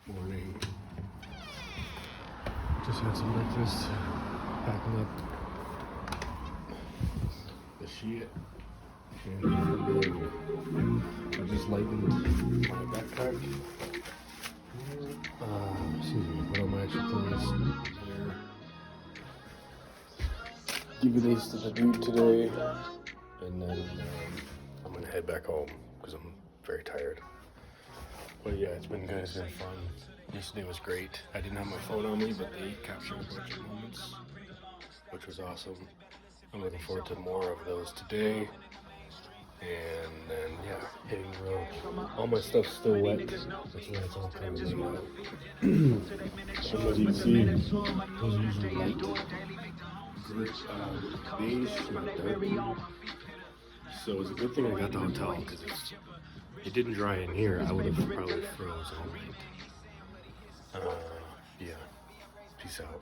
Morning. Just had some breakfast. Packing up the shit. And I just lightened my backpack. Excuse me, put on my extra clothes. Give these to the dude today. And then I'm gonna head back home because I'm very tired. But yeah, it's been good, it's been fun. Yesterday was great. I didn't have my phone on me, but they captured a bunch of moments, which was awesome. I'm looking forward to more of those today. And then, yeah, hitting the road. All my stuff's still wet. That's why it's all kind of laid out. And as you can see, those are usually light. Beige, not dark blue. So it's a good thing I got the hotel, because if it didn't dry in here, I would have probably froze all night. Yeah. Peace out.